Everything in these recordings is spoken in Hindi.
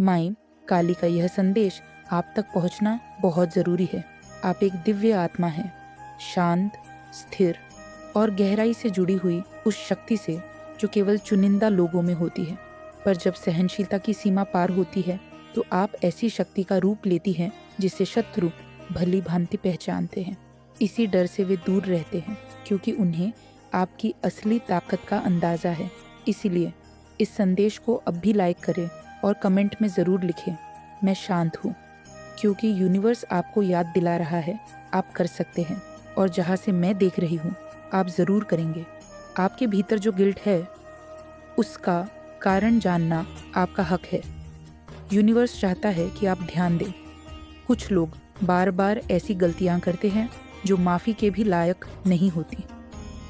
माई काली का यह संदेश आप तक पहुंचना बहुत ज़रूरी है। आप एक दिव्य आत्मा हैं, शांत, स्थिर और गहराई से जुड़ी हुई उस शक्ति से जो केवल चुनिंदा लोगों में होती है। पर जब सहनशीलता की सीमा पार होती है तो आप ऐसी शक्ति का रूप लेती हैं जिसे शत्रु भली भांति पहचानते हैं। इसी डर से वे दूर रहते हैं क्योंकि उन्हें आपकी असली ताकत का अंदाज़ा है। इसीलिए इस संदेश को अब भी लाइक करें और कमेंट में ज़रूर लिखें, मैं शांत हूँ, क्योंकि यूनिवर्स आपको याद दिला रहा है आप कर सकते हैं और जहाँ से मैं देख रही हूँ आप ज़रूर करेंगे। आपके भीतर जो गिल्ट है उसका कारण जानना आपका हक है। यूनिवर्स चाहता है कि आप ध्यान दें। कुछ लोग बार बार ऐसी गलतियाँ करते हैं जो माफ़ी के भी लायक नहीं होती।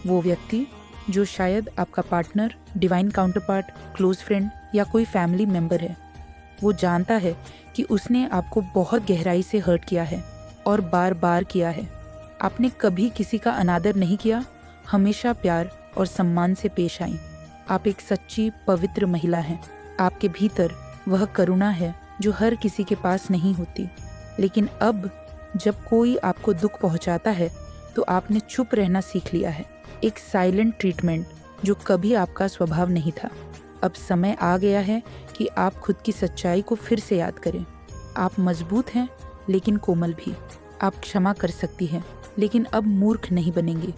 वो व्यक्ति जो शायद आपका partner, divine counterpart, close friend या कोई फैमिली मेम्बर है, वो जानता है कि उसने आपको बहुत गहराई से हर्ट किया है और बार बार किया है। आपने कभी किसी का अनादर नहीं किया, हमेशा प्यार और सम्मान से पेश आई। आप एक सच्ची पवित्र महिला हैं। आपके भीतर वह करुणा है जो हर किसी के पास नहीं होती। लेकिन अब जब कोई आपको दुख पहुंचाता है तो आपने चुप रहना सीख लिया है, एक साइलेंट ट्रीटमेंट जो कभी आपका स्वभाव नहीं था। अब समय आ गया है कि आप खुद की सच्चाई को फिर से याद करें। आप मजबूत हैं लेकिन कोमल भी। आप क्षमा कर सकती हैं लेकिन अब मूर्ख नहीं बनेंगे।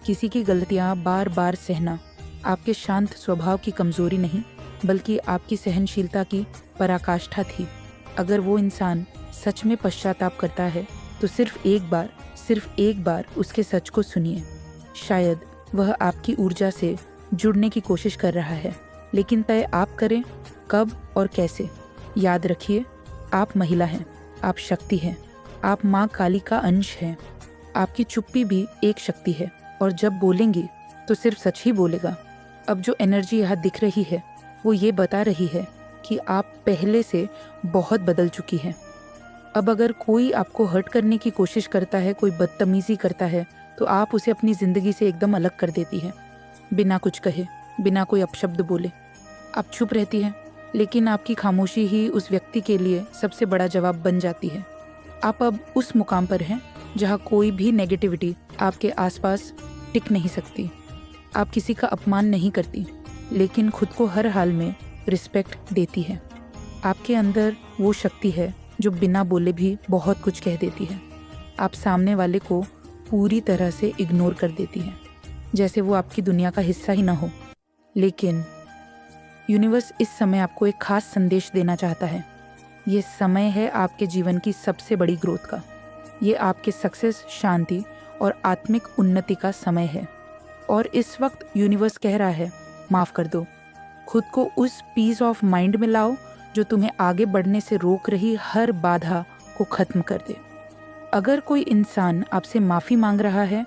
किसी की गलतियाँ बार बार सहना आपके शांत स्वभाव की कमजोरी नहीं बल्कि आपकी सहनशीलता की पराकाष्ठा थी। अगर वो इंसान सच में पश्चाताप करता है तो सिर्फ एक बार उसके सच को सुनिए। शायद वह आपकी ऊर्जा से जुड़ने की कोशिश कर रहा है, लेकिन तय आप करें कब और कैसे। याद रखिए, आप महिला हैं, आप शक्ति हैं, आप माँ काली का अंश हैं। आपकी चुप्पी भी एक शक्ति है और जब बोलेंगी तो सिर्फ सच ही बोलेगा। अब जो एनर्जी यहाँ दिख रही है वो ये बता रही है कि आप पहले से बहुत बदल चुकी हैं। अब अगर कोई आपको हर्ट करने की कोशिश करता है, कोई बदतमीजी करता है, तो आप उसे अपनी ज़िंदगी से एकदम अलग कर देती है, बिना कुछ कहे, बिना कोई अपशब्द बोले। आप चुप रहती हैं, लेकिन आपकी खामोशी ही उस व्यक्ति के लिए सबसे बड़ा जवाब बन जाती है। आप अब उस मुकाम पर हैं जहाँ कोई भी नेगेटिविटी आपके आसपास टिक नहीं सकती। आप किसी का अपमान नहीं करती, लेकिन खुद को हर हाल में रिस्पेक्ट देती है। आपके अंदर वो शक्ति है जो बिना बोले भी बहुत कुछ कह देती है। आप सामने वाले को पूरी तरह से इग्नोर कर देती हैं, जैसे वो आपकी दुनिया का हिस्सा ही ना हो। लेकिन यूनिवर्स इस समय आपको एक खास संदेश देना चाहता है। ये समय है आपके जीवन की सबसे बड़ी ग्रोथ का। ये आपके सक्सेस, शांति और आत्मिक उन्नति का समय है। और इस वक्त यूनिवर्स कह रहा है, माफ़ कर दो। खुद को उस पीस ऑफ माइंड में लाओ जो तुम्हें आगे बढ़ने से रोक रही हर बाधा को ख़त्म कर दे। अगर कोई इंसान आपसे माफ़ी मांग रहा है,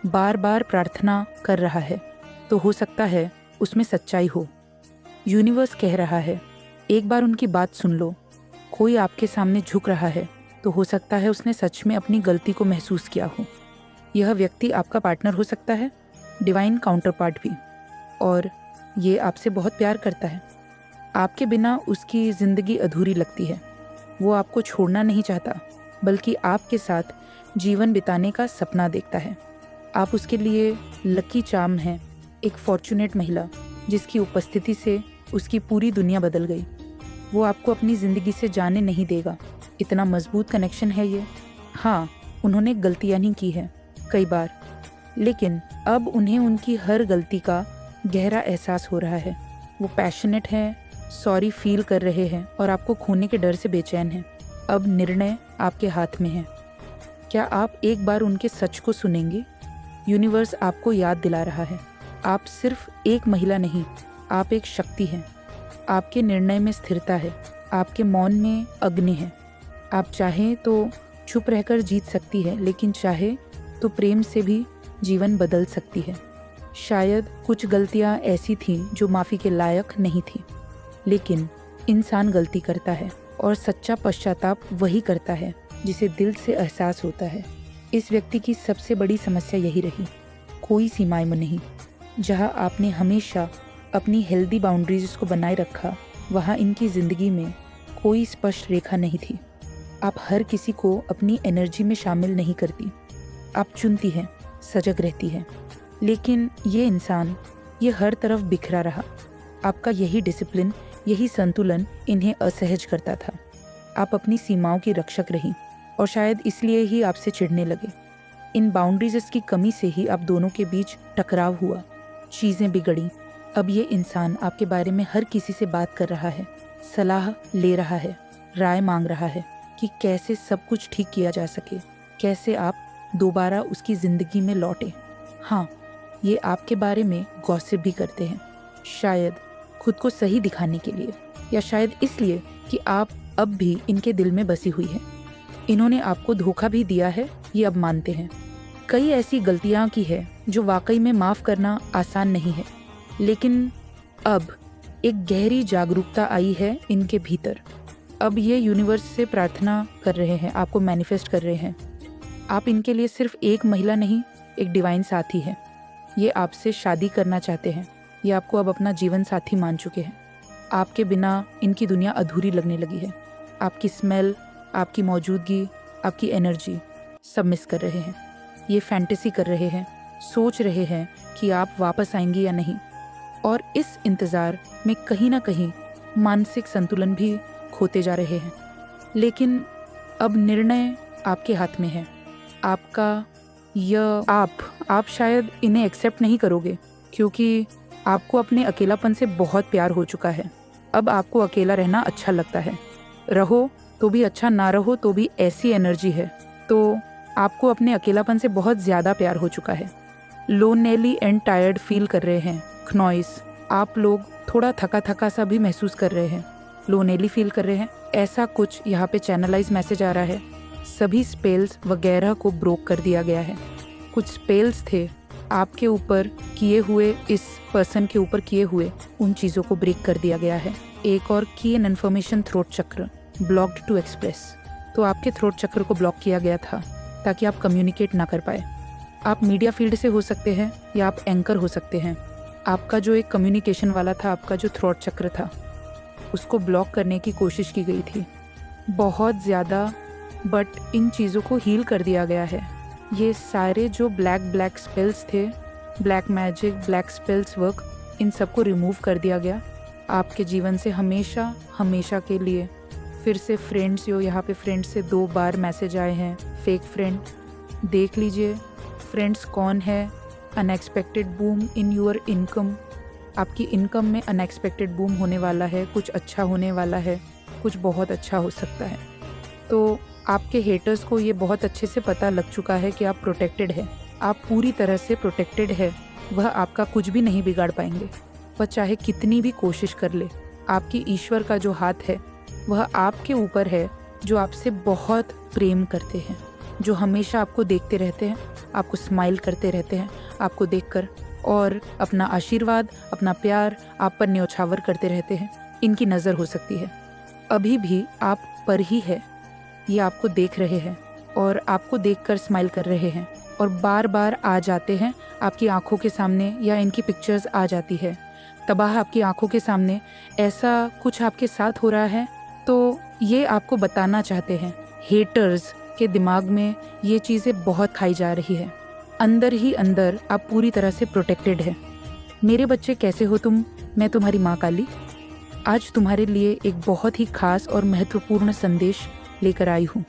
बार बार प्रार्थना कर रहा है, तो हो सकता है उसमें सच्चाई हो। यूनिवर्स कह रहा है, एक बार उनकी बात सुन लो। कोई आपके सामने झुक रहा है तो हो सकता है उसने सच में अपनी गलती को महसूस किया हो। यह व्यक्ति आपका पार्टनर हो सकता है, डिवाइन काउंटरपार्ट भी, और ये आपसे बहुत प्यार करता है। आपके बिना उसकी ज़िंदगी अधूरी लगती है। वो आपको छोड़ना नहीं चाहता, बल्कि आपके साथ जीवन बिताने का सपना देखता है। आप उसके लिए लकी चार्म हैं, एक फॉर्चुनेट महिला जिसकी उपस्थिति से उसकी पूरी दुनिया बदल गई। वो आपको अपनी ज़िंदगी से जाने नहीं देगा। इतना मजबूत कनेक्शन है ये। हाँ, उन्होंने गलतियाँ नहीं की हैं कई बार, लेकिन अब उन्हें उनकी हर गलती का गहरा एहसास हो रहा है। वो पैशनेट हैं, सॉरी फील कर रहे हैं और आपको खोने के डर से बेचैन हैं। अब निर्णय आपके हाथ में है। क्या आप एक बार उनके सच को सुनेंगे? यूनिवर्स आपको याद दिला रहा है, आप सिर्फ एक महिला नहीं, आप एक शक्ति हैं। आपके निर्णय में स्थिरता है, आपके मौन में अग्नि है। आप चाहें तो चुप रहकर जीत सकती है, लेकिन चाहे तो प्रेम से भी जीवन बदल सकती है। शायद कुछ गलतियां ऐसी थीं जो माफ़ी के लायक नहीं थी, लेकिन इंसान गलती करता है और सच्चा पश्चाताप वही करता है जिसे दिल से एहसास होता है। इस व्यक्ति की सबसे बड़ी समस्या यही रही, कोई सीमाएं नहीं। जहां आपने हमेशा अपनी हेल्दी बाउंड्रीज को बनाए रखा, वहां इनकी ज़िंदगी में कोई स्पष्ट रेखा नहीं थी। आप हर किसी को अपनी एनर्जी में शामिल नहीं करती। आप चुनती हैं, सजग रहती हैं। लेकिन ये इंसान, ये हर तरफ बिखरा रहा। आपका यही डिसिप्लिन, यही संतुलन इन्हें असहज करता था। आप अपनी सीमाओं की रक्षक रहीं और शायद इसलिए ही आपसे चिढ़ने लगे। इन बाउंड्रीज की कमी से ही आप दोनों के बीच टकराव हुआ, चीज़ें बिगड़ी। अब ये इंसान आपके बारे में हर किसी से बात कर रहा है, सलाह ले रहा है, राय मांग रहा है कि कैसे सब कुछ ठीक किया जा सके, कैसे आप दोबारा उसकी ज़िंदगी में लौटे। हाँ, ये आपके बारे में गॉसिप भी करते हैं, शायद खुद को सही दिखाने के लिए, या शायद इसलिए कि आप अब भी इनके दिल में बसी हुई है। इन्होंने आपको धोखा भी दिया है, ये अब मानते हैं। कई ऐसी गलतियां की है जो वाकई में माफ़ करना आसान नहीं है, लेकिन अब एक गहरी जागरूकता आई है इनके भीतर। अब ये यूनिवर्स से प्रार्थना कर रहे हैं, आपको मैनिफेस्ट कर रहे हैं। आप इनके लिए सिर्फ एक महिला नहीं, एक डिवाइन साथी है। ये आपसे शादी करना चाहते हैं, ये आपको अब अपना जीवन साथी मान चुके हैं। आपके बिना इनकी दुनिया अधूरी लगने लगी है। आपकी स्मेल, आपकी मौजूदगी, आपकी एनर्जी सब मिस कर रहे हैं। ये फैंटेसी कर रहे हैं, सोच रहे हैं कि आप वापस आएंगी या नहीं। और इस इंतज़ार में कहीं ना कहीं मानसिक संतुलन भी खोते जा रहे हैं। लेकिन अब निर्णय आपके हाथ में है। आपका आप शायद इन्हें एक्सेप्ट नहीं करोगे, क्योंकि आपको अपने अकेलापन से बहुत प्यार हो चुका है। अब आपको अकेला रहना अच्छा लगता है। रहो तो भी अच्छा, ना रहो तो भी ऐसी एनर्जी है। तो आपको अपने अकेलापन से बहुत ज़्यादा प्यार हो चुका है। लोनली एंड टायर्ड फील कर रहे हैं। क्नॉइस, आप लोग थोड़ा थका थका सा भी महसूस कर रहे हैं, लोनली फील कर रहे हैं। ऐसा कुछ यहाँ पे चैनलाइज मैसेज आ रहा है। सभी स्पेल्स वगैरह को ब्रोक कर दिया गया है। कुछ स्पेल्स थे आपके ऊपर किए हुए, इस पर्सन के ऊपर किए हुए, उन चीज़ों को ब्रेक कर दिया गया है। एक और की एन इन्फॉर्मेशन थ्रोट चक्र ब्लॉक्ड टू एक्सप्रेस। तो आपके थ्रोट चक्र को ब्लॉक किया गया था ताकि आप कम्युनिकेट ना कर पाए। आप मीडिया फील्ड से हो सकते हैं या आप एंकर हो सकते हैं। आपका जो एक कम्युनिकेशन वाला था, आपका जो थ्रोट चक्र था, उसको ब्लॉक करने की कोशिश की गई थी बहुत ज़्यादा, बट इन चीज़ों को हील कर दिया गया है। ये सारे जो ब्लैक स्पेल्स थे, black magic, black spells work, इन सबको रिमूव कर दिया गया आपके जीवन से हमेशा के लिए। फिर से फ्रेंड्स, यहाँ पे फ्रेंड्स से 2 बार मैसेज आए हैं, फेक फ्रेंड। देख लीजिए फ्रेंड्स कौन है। Unexpected boom in your income, आपकी इनकम में अनएक्सपेक्टेड बूम होने वाला है, कुछ अच्छा होने वाला है, कुछ बहुत अच्छा हो सकता है। तो आपके हेटर्स को ये बहुत अच्छे से पता लग चुका है कि आप प्रोटेक्टेड है, आप पूरी तरह से प्रोटेक्टेड है। वह आपका कुछ भी नहीं बिगाड़ पाएंगे, वह चाहे कितनी भी कोशिश कर ले। आपकी ईश्वर का जो हाथ है वह आपके ऊपर है, जो आपसे बहुत प्रेम करते हैं, जो हमेशा आपको देखते रहते हैं, आपको स्माइल करते रहते हैं आपको देखकर, और अपना आशीर्वाद, अपना प्यार आप पर न्योछावर करते रहते हैं। इनकी नज़र हो सकती है अभी भी आप पर ही है। ये आपको देख रहे हैं और आपको देखकर स्माइल कर रहे हैं, और बार बार आ जाते हैं आपकी आंखों के सामने, या इनकी पिक्चर्स आ जाती है तबाह आपकी आंखों के सामने। ऐसा कुछ आपके साथ हो रहा है, तो ये आपको बताना चाहते हैं। हेटर्स के दिमाग में ये चीज़ें बहुत खाई जा रही है। अंदर ही अंदर आप पूरी तरह से प्रोटेक्टेड है। मेरे बच्चे कैसे हो तुम? मैं तुम्हारी माँ काली आज तुम्हारे लिए एक बहुत ही खास और महत्वपूर्ण संदेश लेकर आई हूँ।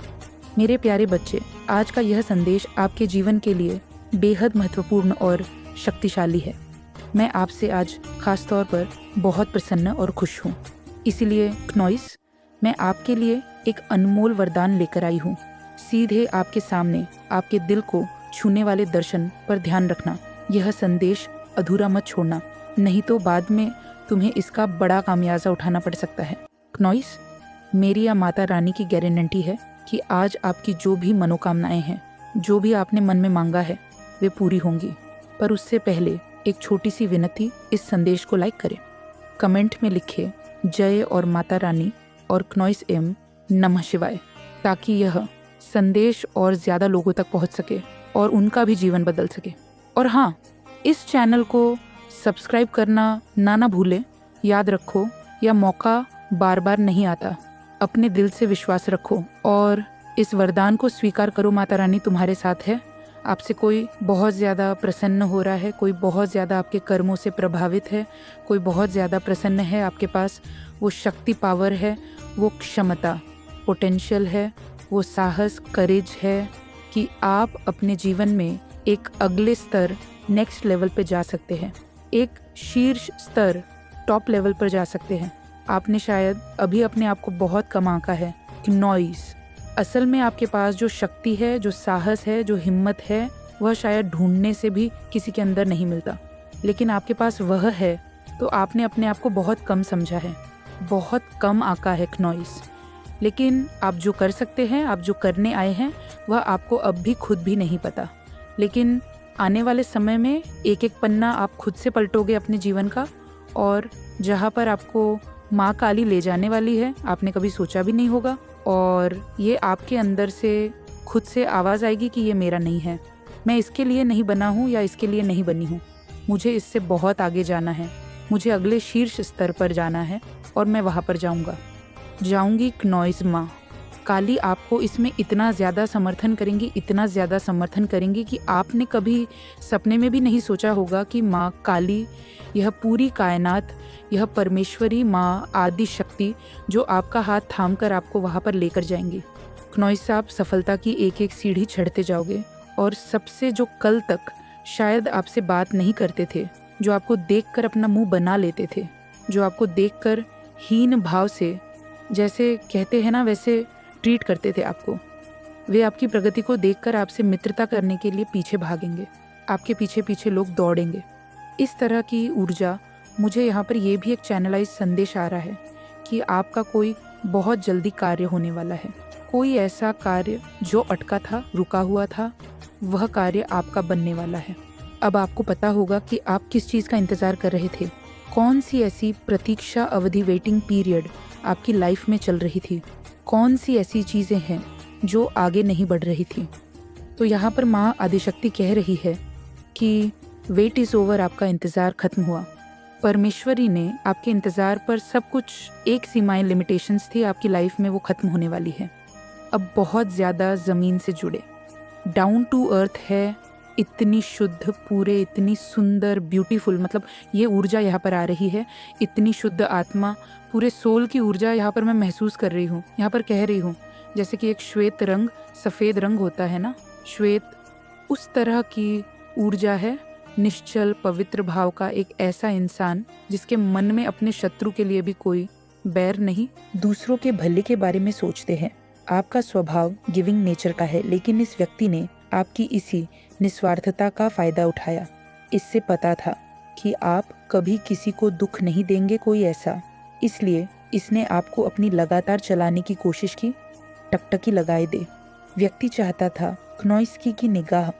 मेरे प्यारे बच्चे, आज का यह संदेश आपके जीवन के लिए बेहद महत्वपूर्ण और शक्तिशाली है। मैं आपसे आज खास तौर पर बहुत प्रसन्न और खुश हूँ। इसीलिए क्नॉइस, मैं आपके लिए एक अनमोल वरदान लेकर आई हूँ। सीधे आपके सामने, आपके दिल को छूने वाले दर्शन पर ध्यान रखना। यह संदेश अधूरा मत छोड़ना, नहीं तो बाद में तुम्हें इसका बड़ा खामियाजा उठाना पड़ सकता है। क्नॉइस, मेरी या माता रानी की गारंटी है कि आज आपकी जो भी मनोकामनाएं हैं, जो भी आपने मन में मांगा है, वे पूरी होंगी। पर उससे पहले एक छोटी सी विनती, इस संदेश को लाइक करें, कमेंट में लिखें जय और माता रानी और क्नॉइस एम नमः शिवाय, ताकि यह संदेश और ज़्यादा लोगों तक पहुंच सके और उनका भी जीवन बदल सके। और हाँ, इस चैनल को सब्सक्राइब करना ना भूलें। याद रखो, यह मौका बार बार नहीं आता। अपने दिल से विश्वास रखो और इस वरदान को स्वीकार करो। माता रानी तुम्हारे साथ है। आपसे कोई बहुत ज़्यादा प्रसन्न हो रहा है, कोई बहुत ज़्यादा आपके कर्मों से प्रभावित है, कोई बहुत ज़्यादा प्रसन्न है। आपके पास वो शक्ति, पावर है, वो क्षमता, पोटेंशियल है, वो साहस, करेज है कि आप अपने जीवन में एक अगले स्तर, नेक्स्ट लेवल पे जा सकते हैं, एक शीर्ष स्तर, टॉप लेवल पर जा सकते हैं। आपने शायद अभी अपने आप को बहुत कम आंका है कि नॉइस। असल में आपके पास जो शक्ति है, जो साहस है, जो हिम्मत है, वह शायद ढूंढने से भी किसी के अंदर नहीं मिलता, लेकिन आपके पास वह है। तो आपने अपने आप को बहुत कम समझा है, बहुत कम आंका है नॉइस। लेकिन आप जो कर सकते हैं, आप जो करने आए हैं, वह आपको अब भी खुद भी नहीं पता। लेकिन आने वाले समय में एक एक पन्ना आप खुद से पलटोगे अपने जीवन का, और जहाँ पर आपको माँ काली ले जाने वाली है, आपने कभी सोचा भी नहीं होगा। और ये आपके अंदर से खुद से आवाज़ आएगी कि ये मेरा नहीं है, मैं इसके लिए नहीं बना हूँ या इसके लिए नहीं बनी हूँ, मुझे इससे बहुत आगे जाना है, मुझे अगले शीर्ष स्तर पर जाना है और मैं वहाँ पर जाऊँगी। नॉइस माँ काली आपको इसमें इतना ज़्यादा समर्थन करेंगी, इतना ज़्यादा समर्थन करेंगी कि आपने कभी सपने में भी नहीं सोचा होगा कि माँ काली, यह पूरी कायनात, यह परमेश्वरी माँ आदि शक्ति जो आपका हाथ थाम कर आपको वहाँ पर लेकर जाएंगी। नॉइस आप सफलता की एक एक सीढ़ी चढ़ते जाओगे और सबसे जो कल तक शायद आपसे बात नहीं करते थे, जो आपको देखकर अपना मुंह बना लेते थे, जो आपको देखकर हीन भाव से, जैसे कहते हैं ना वैसे ट्रीट करते थे आपको, वे आपकी प्रगति को देखकर आपसे मित्रता करने के लिए पीछे भागेंगे, आपके पीछे पीछे लोग दौड़ेंगे। इस तरह की ऊर्जा, मुझे यहाँ पर यह भी एक चैनलाइज संदेश आ रहा है कि आपका कोई बहुत जल्दी कार्य होने वाला है। कोई ऐसा कार्य जो अटका था, रुका हुआ था, वह कार्य आपका बनने वाला है। अब आपको पता होगा कि आप किस चीज़ का इंतज़ार कर रहे थे, कौन सी ऐसी प्रतीक्षा अवधि, वेटिंग पीरियड आपकी लाइफ में चल रही थी, कौन सी ऐसी चीज़ें हैं जो आगे नहीं बढ़ रही थी। तो यहाँ पर माँ आदिशक्ति कह रही है कि वेट इज़ ओवर, आपका इंतज़ार खत्म हुआ। परमेश्वरी ने आपके इंतज़ार पर सब कुछ, एक सीमाएं, लिमिटेशंस थी आपकी लाइफ में, वो ख़त्म होने वाली है। अब बहुत ज़्यादा ज़मीन से जुड़े, डाउन टू अर्थ है, इतनी शुद्ध, पूरे इतनी सुंदर, ब्यूटीफुल, मतलब ये ऊर्जा यहाँ पर आ रही है, इतनी शुद्ध आत्मा, पूरे सोल की ऊर्जा यहाँ पर मैं महसूस कर रही हूँ। यहाँ पर कह रही हूँ जैसे कि एक श्वेत रंग, सफ़ेद रंग होता है ना, श्वेत, उस तरह की ऊर्जा है, निश्चल पवित्र भाव का एक ऐसा इंसान जिसके मन में अपने शत्रु के लिए भी कोई बैर नहीं, दूसरों के भले के बारे में सोचते हैं। आपका स्वभाव गिविंग नेचर का है, लेकिन इस व्यक्ति ने आपकी इसी निस्वार्थता का फ़ायदा उठाया। इससे पता था कि आप कभी किसी को दुख नहीं देंगे, कोई ऐसा, इसलिए इसने आपको अपनी लगातार चलाने की कोशिश की, टकटकी लगाए दे। व्यक्ति चाहता था नॉइस्की की निगाह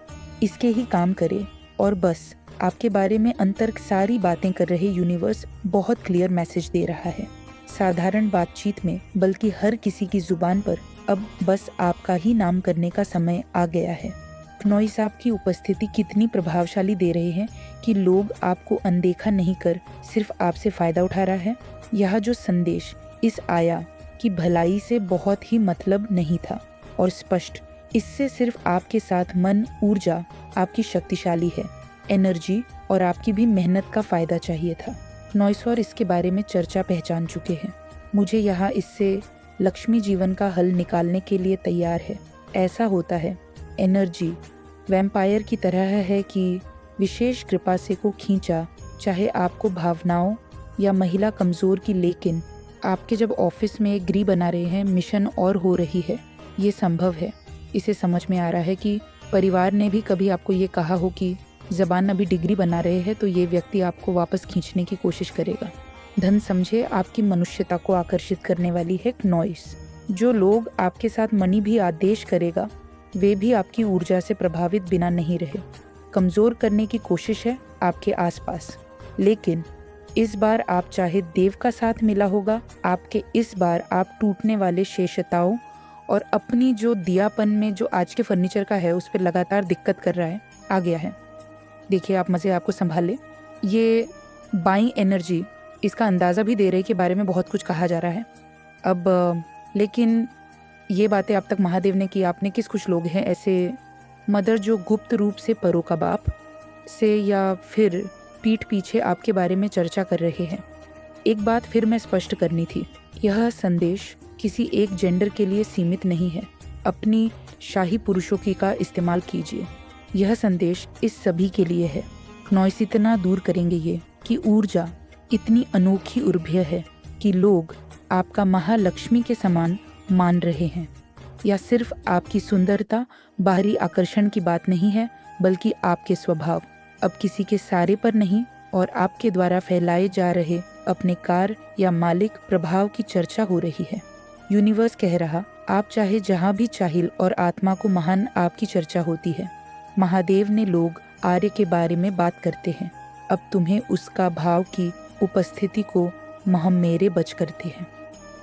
इसके ही काम करे और बस आपके बारे में अंतर सारी बातें कर रहे यूनिवर्स बहुत क्लियर मैसेज दे रहा है। साधारण बातचीत में, बल्कि हर किसी की जुबान पर अब बस आपका ही नाम करने का समय आ गया है। नॉइस आपकी उपस्थिति कितनी प्रभावशाली दे रहे हैं कि लोग आपको अनदेखा नहीं कर सिर्फ आपसे फ़ायदा उठा रहा है। यह जो संदेश इस आया कि भलाई से बहुत ही मतलब नहीं था और स्पष्ट, इससे सिर्फ आपके साथ मन, ऊर्जा आपकी शक्तिशाली है, एनर्जी और आपकी भी मेहनत का फ़ायदा चाहिए था। नॉइस और इसके बारे में चर्चा पहचान चुके हैं। मुझे यहाँ इससे लक्ष्मी जीवन का हल निकालने के लिए तैयार है। ऐसा होता है, एनर्जी वैम्पायर की तरह है कि विशेष कृपा से को खींचा, चाहे आपको भावनाओं या महिला कमज़ोर की, लेकिन आपके जब ऑफिस में एक ग्री बना रहे हैं, मिशन और हो रही है, ये संभव है। इसे समझ में आ रहा है कि परिवार ने भी कभी आपको ये कहा हो कि ज़बान अभी डिग्री बना रहे हैं, तो ये व्यक्ति आपको वापस खींचने की कोशिश करेगा। धन समझे आपकी मनुष्यता को आकर्षित करने वाली है नॉइस। जो लोग आपके साथ मनी भी आदेश करेगा, वे भी आपकी ऊर्जा से प्रभावित बिना नहीं रहे। कमज़ोर करने की कोशिश है आपके आसपास, लेकिन इस बार आप चाहे देव का साथ मिला होगा आपके, इस बार आप टूटने वाले शेषताओं और अपनी जो दियापन में जो आज के फर्नीचर का है उस पर लगातार दिक्कत कर रहा है, आ गया है। देखिए, आप मज़े आपको संभाले। ये बाई एनर्जी इसका अंदाज़ा भी दे रही है कि बारे में बहुत कुछ कहा जा रहा है। अब लेकिन ये बातें अब तक महादेव ने की। आपने किस कुछ लोग हैं ऐसे मदर जो गुप्त रूप से परों का बाप से या फिर पीठ पीछे आपके बारे में चर्चा कर रहे हैं। एक बात फिर मैं स्पष्ट करनी थी, यह संदेश किसी एक जेंडर के लिए सीमित नहीं है। अपनी शाही पुरुषों की का इस्तेमाल कीजिए। यह संदेश इस सभी के लिए है। नॉइस इतना दूर करेंगे ये कि ऊर्जा इतनी अनोखी उर्भ्य है कि लोग आपका महालक्ष्मी के समान मान रहे हैं। या सिर्फ आपकी सुंदरता बाहरी आकर्षण की बात नहीं है, बल्कि आपके स्वभाव अब किसी के सारे पर नहीं और आपके द्वारा फैलाए जा रहे अपने कार या मालिक प्रभाव की चर्चा हो रही है। यूनिवर्स कह रहा, आप चाहे जहाँ भी चाहिल और आत्मा को महान आपकी चर्चा होती है। महादेव ने लोग आर्य के बारे में बात करते हैं, अब तुम्हें उसका भाव की उपस्थिति को महम मेरे बच करती है।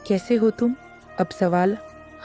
कैसे हो तुम? अब सवाल,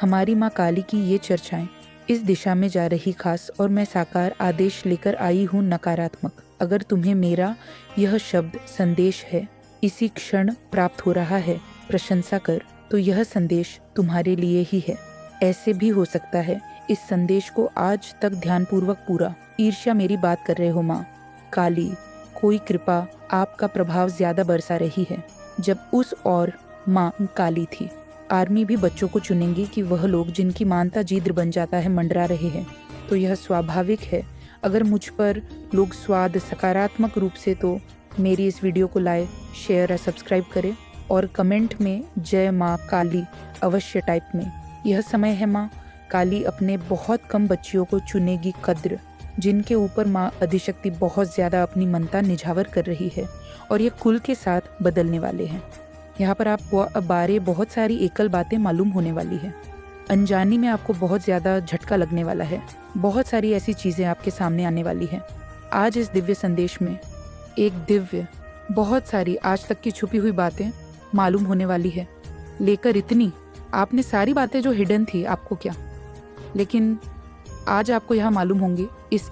हमारी माँ काली की ये चर्चाएं इस दिशा में जा रही खास, और मैं साकार आदेश लेकर आई हूँ नकारात्मक। अगर तुम्हें मेरा यह शब्द संदेश है इसी क्षण प्राप्त हो रहा है, प्रशंसा कर, तो यह संदेश तुम्हारे लिए ही है। ऐसे भी हो सकता है इस संदेश को आज तक ध्यानपूर्वक पूरा ईर्ष्या मेरी बात कर रहे हो माँ काली, कोई कृपा आपका प्रभाव ज्यादा बरसा रही है। जब उस और माँ काली थी, आर्मी भी बच्चों को चुनेंगी कि वह लोग जिनकी मानता जिद्र बन जाता है मंडरा रहे हैं, तो यह स्वाभाविक है। अगर मुझ पर लोग स्वाद सकारात्मक रूप से, तो मेरी इस वीडियो को लाइक, शेयर और सब्सक्राइब करें और कमेंट में जय माँ काली अवश्य टाइप में। यह समय है माँ काली अपने बहुत कम बच्चियों को चुनेगी कद्र, जिनके ऊपर माँ अधिशक्ति बहुत ज़्यादा अपनी मनता निझावर कर रही है, और ये कुल के साथ बदलने वाले हैं। यहाँ पर आप बारे बहुत सारी एकल बातें मालूम होने वाली है। अनजानी में आपको बहुत ज़्यादा झटका लगने वाला है। बहुत सारी ऐसी चीज़ें आपके सामने आने वाली है। आज इस दिव्य संदेश में एक दिव्य, बहुत सारी आज तक की छुपी हुई बातें मालूम होने वाली है। लेकर इतनी, आपने सारी बातें जो हिडन थी आपको क्या, लेकिन आज आपको यहाँ मालूम होंगी।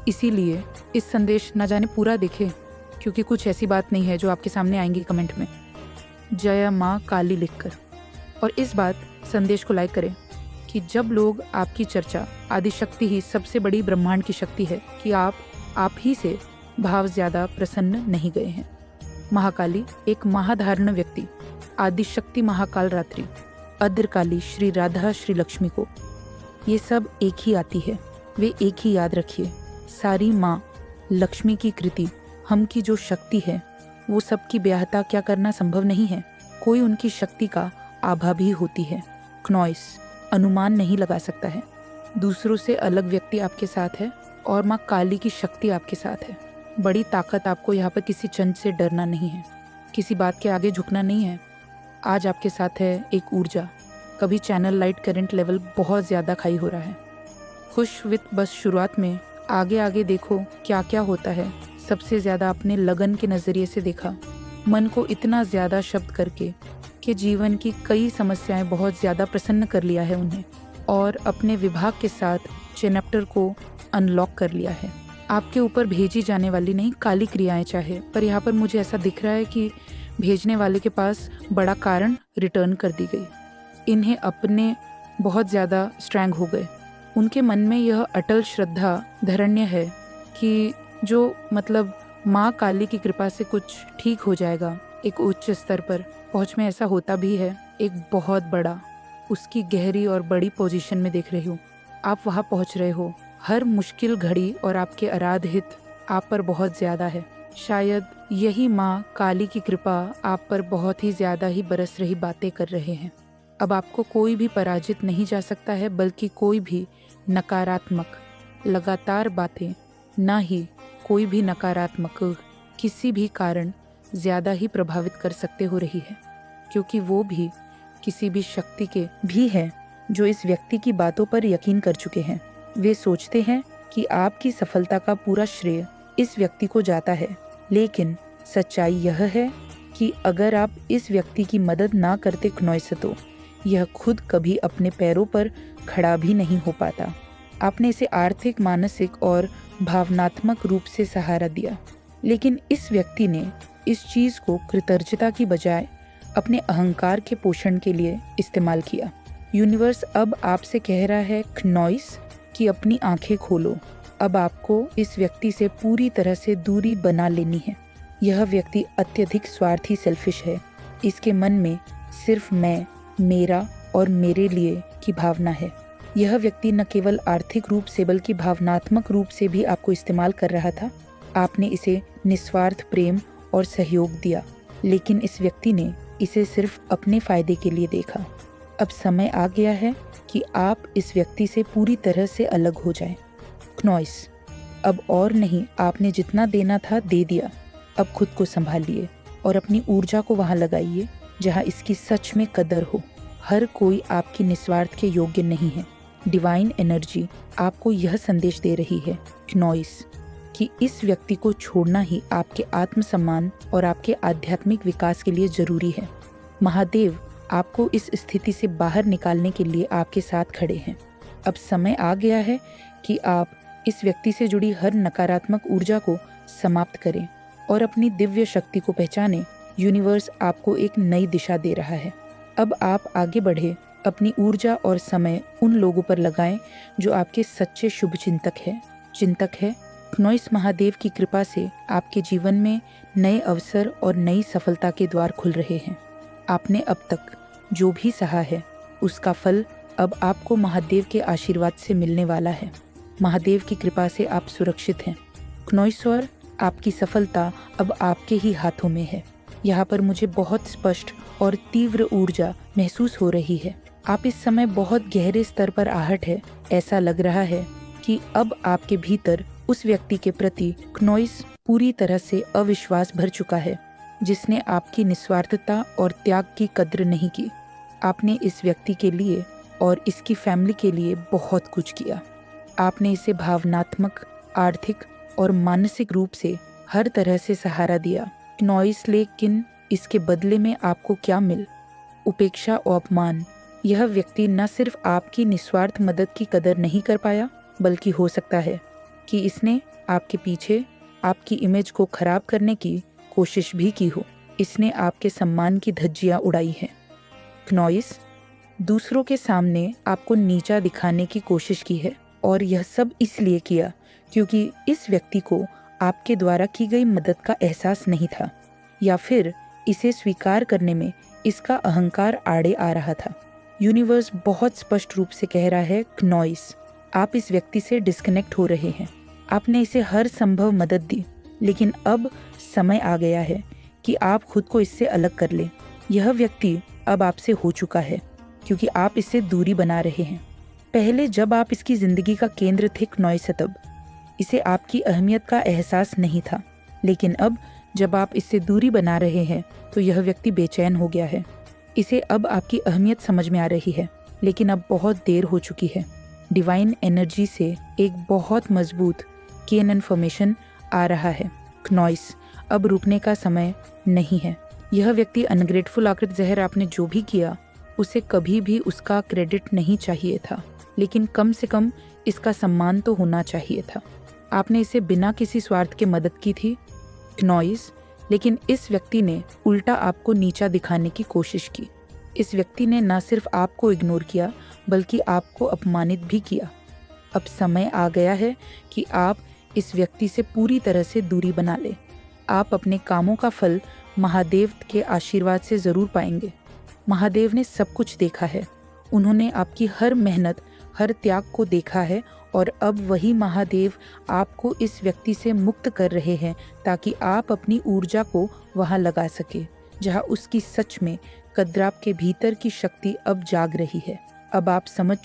इसीलिए इस संदेश न जाने पूरा देखें, क्योंकि कुछ ऐसी बात नहीं है जो आपके सामने आएंगी कमेंट में जय माँ काली लिखकर। और इस बात संदेश को लाइक करें कि जब लोग आपकी चर्चा, आदिशक्ति ही सबसे बड़ी ब्रह्मांड की शक्ति है, कि आप ही से भाव ज्यादा प्रसन्न नहीं गए हैं। महाकाली एक महाधारण व्यक्ति, आदिशक्ति महाकाल रात्रि, अद्रकाली श्री राधा श्री लक्ष्मी को, ये सब एक ही आती है। वे एक ही याद रखिए, सारी माँ लक्ष्मी की कृति, हम की जो शक्ति है, वो सब की ब्याहता क्या करना संभव नहीं है। कोई उनकी शक्ति का आभा भी होती है। क्नॉइस अनुमान नहीं लगा सकता है। दूसरों से अलग व्यक्ति आपके साथ है और माँ काली की शक्ति आपके साथ है। बड़ी ताकत आपको यहाँ पर किसी चंद से डरना नहीं है, किसी बात के आगे झुकना नहीं है। आज आपके साथ है एक ऊर्जा। कभी चैनल लाइट करंट लेवल बहुत ज़्यादा हाई हो रहा है। खुश विथ बस शुरुआत में, आगे आगे देखो क्या क्या होता है। सबसे ज़्यादा अपने लगन के नज़रिए से देखा, मन को इतना ज़्यादा शब्द करके कि जीवन की कई समस्याएं बहुत ज़्यादा प्रसन्न कर लिया है उन्हें, और अपने विभाग के साथ चैप्टर को अनलॉक कर लिया है। आपके ऊपर भेजी जाने वाली नहीं काली क्रियाएं चाहे, पर यहाँ पर मुझे ऐसा दिख रहा है कि भेजने वाले के पास बड़ा कारण रिटर्न कर दी गई। इन्हें अपने बहुत ज़्यादा स्ट्रैंग हो गए। उनके मन में यह अटल श्रद्धा धरण्य है कि जो मतलब माँ काली की कृपा से कुछ ठीक हो जाएगा। एक उच्च स्तर पर पहुँच में ऐसा होता भी है। एक बहुत बड़ा, उसकी गहरी और बड़ी पोजीशन में देख रही हूँ, आप वहाँ पहुँच रहे हो। हर मुश्किल घड़ी और आपके अराध हित आप पर बहुत ज़्यादा है। शायद यही माँ काली की कृपा आप पर बहुत ही ज़्यादा ही बरस रही बातें कर रहे हैं। अब आपको कोई भी पराजित नहीं जा सकता है, बल्कि कोई भी नकारात्मक लगातार बातें, ना ही कोई भी नकारात्मक किसी भी कारण ज़्यादा ही प्रभावित कर सकते हो रही है, क्योंकि वो भी किसी भी शक्ति के भी है जो इस व्यक्ति की बातों पर यकीन कर चुके हैं। वे सोचते हैं कि आपकी सफलता का पूरा श्रेय इस व्यक्ति को जाता है, लेकिन सच्चाई यह है कि अगर आप इस व्यक्ति की मदद ना करते क्नॉइस, तो यह खुद कभी अपने पैरों पर खड़ा भी नहीं हो पाता। आपने इसे आर्थिक, मानसिक और भावनात्मक रूप से सहारा दिया, लेकिन इस व्यक्ति ने इस चीज़ को कृतज्ञता की बजाय अपने अहंकार के पोषण के लिए इस्तेमाल किया। यूनिवर्स अब आपसे कह रहा है क्नॉइस कि अपनी आंखें खोलो। अब आपको इस व्यक्ति से पूरी तरह से दूरी बना लेनी है। यह व्यक्ति अत्यधिक स्वार्थी सेल्फिश है। इसके मन में सिर्फ मैं, मेरा और मेरे लिए की भावना है। यह व्यक्ति न केवल आर्थिक रूप से बल्कि भावनात्मक रूप से भी आपको इस्तेमाल कर रहा था। आपने इसे निस्वार्थ प्रेम और सहयोग दिया, लेकिन इस व्यक्ति ने इसे सिर्फ अपने फायदे के लिए देखा। अब समय आ गया है कि आप इस व्यक्ति से पूरी तरह से अलग हो जाएं। क्नॉइस, अब और नहीं, आपने जितना देना था दे दिया। अब खुद को संभालिए और अपनी ऊर्जा को वहां लगाइए जहां इसकी सच में कदर हो। हर कोई आपकी निस्वार्थ के योग्य नहीं है। डिवाइन एनर्जी आपको यह संदेश दे रही है क्नॉइस कि इस व्यक्ति को छोड़ना ही आपके आत्मसम्मान और आपके आध्यात्मिक विकास के लिए जरूरी है। महादेव आपको इस स्थिति से बाहर निकालने के लिए आपके साथ खड़े हैं। अब समय आ गया है कि आप इस व्यक्ति से जुड़ी हर नकारात्मक ऊर्जा को समाप्त करें और अपनी दिव्य शक्ति को पहचानें। यूनिवर्स आपको एक नई दिशा दे रहा है। अब आप आगे बढ़े, अपनी ऊर्जा और समय उन लोगों पर लगाएं जो आपके सच्चे शुभ चिंतक है। क्नॉइस, महादेव की कृपा से आपके जीवन में नए अवसर और नई सफलता के द्वार खुल रहे हैं। आपने अब तक जो भी सहा है उसका फल अब आपको महादेव के आशीर्वाद से मिलने वाला है। महादेव की कृपा से आप सुरक्षित हैं। क्नॉइस, और आपकी सफलता अब आपके ही हाथों में है। यहाँ पर मुझे बहुत स्पष्ट और तीव्र ऊर्जा महसूस हो रही है। आप इस समय बहुत गहरे स्तर पर आहट है। ऐसा लग रहा है कि अब आपके भीतर उस व्यक्ति के प्रति क्नॉइस पूरी तरह से अविश्वास भर चुका है जिसने आपकी निस्वार्थता और त्याग की कद्र नहीं की। आपने इस व्यक्ति के लिए और इसकी फैमिली के लिए बहुत कुछ किया। आपने इसे भावनात्मक, आर्थिक और मानसिक रूप से हर तरह से सहारा दिया क्नॉइस, लेकिन इसके बदले में आपको क्या मिल? उपेक्षा और अपमान। यह व्यक्ति न सिर्फ आपकी निस्वार्थ मदद की कदर नहीं कर पाया, बल्कि हो सकता है कि इसने आपके पीछे आपकी इमेज को खराब करने की कोशिश भी की हो। इसने आपके सम्मान की धज्जियां उड़ाई हैं। क्नॉइस, दूसरों के सामने आपको नीचा दिखाने की कोशिश की है और यह सब इसलिए किया क्योंकि इस व्यक्ति को आपके द्वारा की गई मदद का एहसास नहीं था, या फिर इसे स्वीकार करने में इसका अहंकार आड़े आ रहा था। यूनिवर्स बहुत स्पष्ट रूप से कह रहा है क्नॉइस, आप इस व्यक्ति से डिस्कनेक्ट हो रहे हैं। आपने इसे हर संभव मदद दी, लेकिन अब समय आ गया है कि आप खुद को इससे अलग कर लें। यह व्यक्ति अब आपसे हो चुका है क्योंकि आप इससे दूरी बना रहे हैं। पहले जब आप इसकी जिंदगी का केंद्र थे क्नॉइस, तब इसे आपकी अहमियत का एहसास नहीं था, लेकिन अब जब आप इससे दूरी बना रहे हैं तो यह व्यक्ति बेचैन हो गया है। इसे अब आपकी अहमियत समझ में आ रही है, लेकिन अब बहुत देर हो चुकी है। डिवाइन एनर्जी से एक बहुत मजबूत केन इन्फॉर्मेशन आ रहा है। क्नॉइस, अब रुकने का समय नहीं है। यह व्यक्ति अनग्रेटफुल आकृत जहर, आपने जो भी किया उसे कभी भी उसका क्रेडिट नहीं चाहिए था, लेकिन कम से कम इसका सम्मान तो होना चाहिए था। आपने इसे बिना किसी स्वार्थ के मदद की थी क्नॉइस, लेकिन इस व्यक्ति ने उल्टा आपको नीचा दिखाने की कोशिश की। इस व्यक्ति ने न सिर्फ आपको इग्नोर किया बल्कि आपको अपमानित भी किया। अब समय आ गया है कि आप इस व्यक्ति से पूरी तरह से दूरी बना लें। आप अपने कामों का फल महादेव के आशीर्वाद से जरूर पाएंगे। महादेव ने सब कुछ देखा है। उन्होंने आपकी हर मेहनत, हर त्याग को देखा है और अब वही महादेव आपको इस व्यक्ति से मुक्त कर रहे हैं ताकि आप अपनी ऊर्जा को वहां लगा सके जहां उसकी सच में कद्र। आपके भीतर की शक्ति अब जाग रही है। अब आप समझ